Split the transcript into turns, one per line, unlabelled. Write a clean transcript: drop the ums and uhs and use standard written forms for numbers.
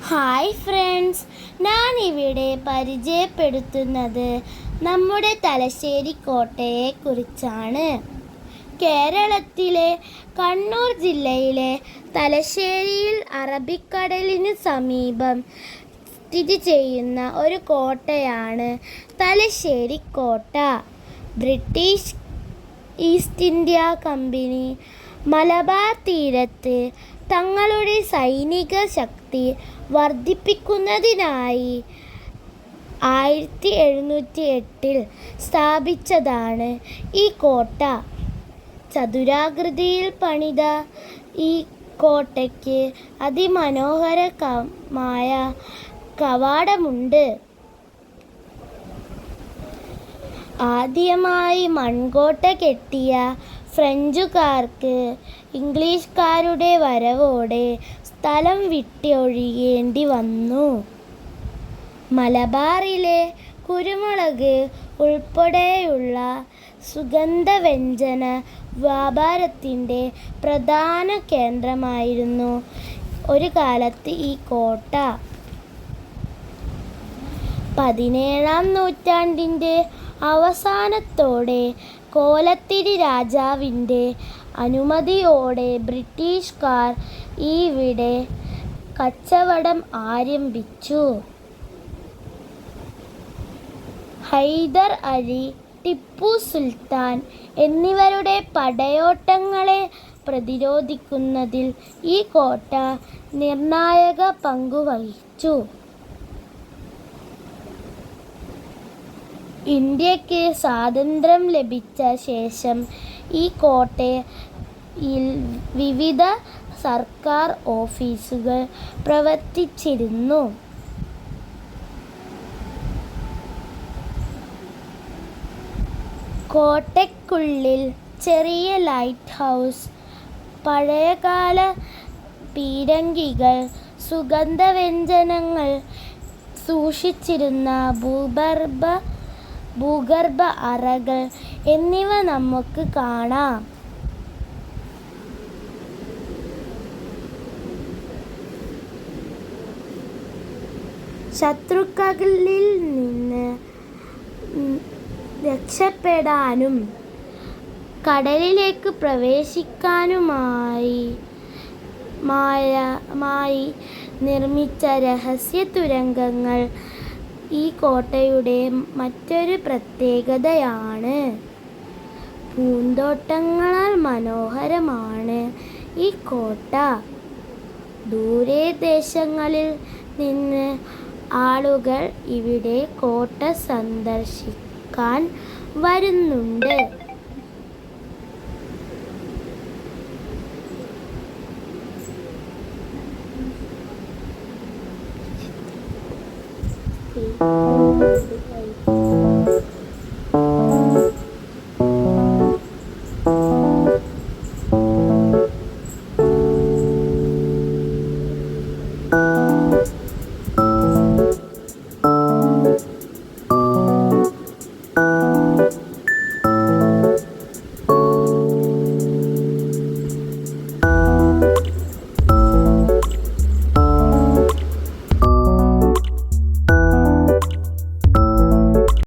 Hi friends, ഞാൻ ഇവിടെ പരിചയപ്പെടുത്തുന്നത് നമ്മുടെ തലശ്ശേരി കോട്ടയെക്കുറിച്ചാണ്. കേരളത്തിലെ കണ്ണൂർ ജില്ലയിലെ തലശ്ശേരിയിൽ അറബിക്കടലിന് സമീപം സ്ഥിതി ചെയ്യുന്ന ഒരു കോട്ടയാണ് തലശ്ശേരി കോട്ട. British east India company Malabar തീരത്ത് തങ്ങളുടെ സൈനിക ശക്തി വർദ്ധിപ്പിക്കുന്നതിനായി 1708 സ്ഥാപിച്ചതാണ് ഈ കോട്ട. ചതുരാകൃതിയിൽ പണിത ഈ കോട്ടയ്ക്ക് അതിമനോഹരമായ കവാടമുണ്ട്. ആദ്യമായി മൺകോട്ട കെട്ടിയ ഫ്രഞ്ചുകാർക്ക് ഇംഗ്ലീഷുകാരുടെ വരവോടെ സ്ഥലം വിട്ടൊഴിയേണ്ടി വന്നു. മലബാറിലെ കുരുമുളക് ഉൾപ്പെടെയുള്ള സുഗന്ധവ്യഞ്ജന വ്യാപാരത്തിൻ്റെ പ്രധാന കേന്ദ്രമായിരുന്നു ഒരു കാലത്ത് ഈ കോട്ട. 17-ാം നൂറ്റാണ്ടിൻ്റെ അവസാനത്തോടെ കോലത്തിരി രാജാവിൻ്റെ അനുമതിയോടെ ബ്രിട്ടീഷുകാർ ഇവിടെ കച്ചവടം ആരംഭിച്ചു. ഹൈദർ അലി, ടിപ്പു സുൽത്താൻ എന്നിവരുടെ പടയോട്ടങ്ങളെ പ്രതിരോധിക്കുന്നതിൽ ഈ കോട്ട നിർണായക പങ്കുവഹിച്ചു. ഇന്ത്യക്ക് സ്വാതന്ത്ര്യം ലഭിച്ച ശേഷം ഈ കോട്ടയിൽ വിവിധ സർക്കാർ ഓഫീസുകൾ പ്രവർത്തിച്ചിരുന്നു. കോട്ടയ്ക്കുള്ളിൽ ചെറിയ ലൈറ്റ് ഹൗസ്, പഴയകാല പീരങ്കികൾ, സുഗന്ധവ്യഞ്ജനങ്ങൾ സൂക്ഷിച്ചിരുന്ന ഭൂഗർഭ അറകൾ എന്നിവ നമുക്ക് കാണാം. ശത്രുക്കളിൽ നിന്ന് രക്ഷപ്പെടാനും കടലിലേക്ക് പ്രവേശിക്കാനുമായി നിർമ്മിച്ച രഹസ്യ തുരങ്കങ്ങൾ ഈ കോട്ടയുടെ മറ്റൊരു പ്രത്യേകതയാണ്. പൂന്തോട്ടങ്ങളാൽ മനോഹരമാണ് ഈ കോട്ട. ദൂരദേശങ്ങളിൽ നിന്ന് ആളുകൾ ഇവിടെ കോട്ട സന്ദർശിക്കാൻ വരുന്നുണ്ട്. Thank you.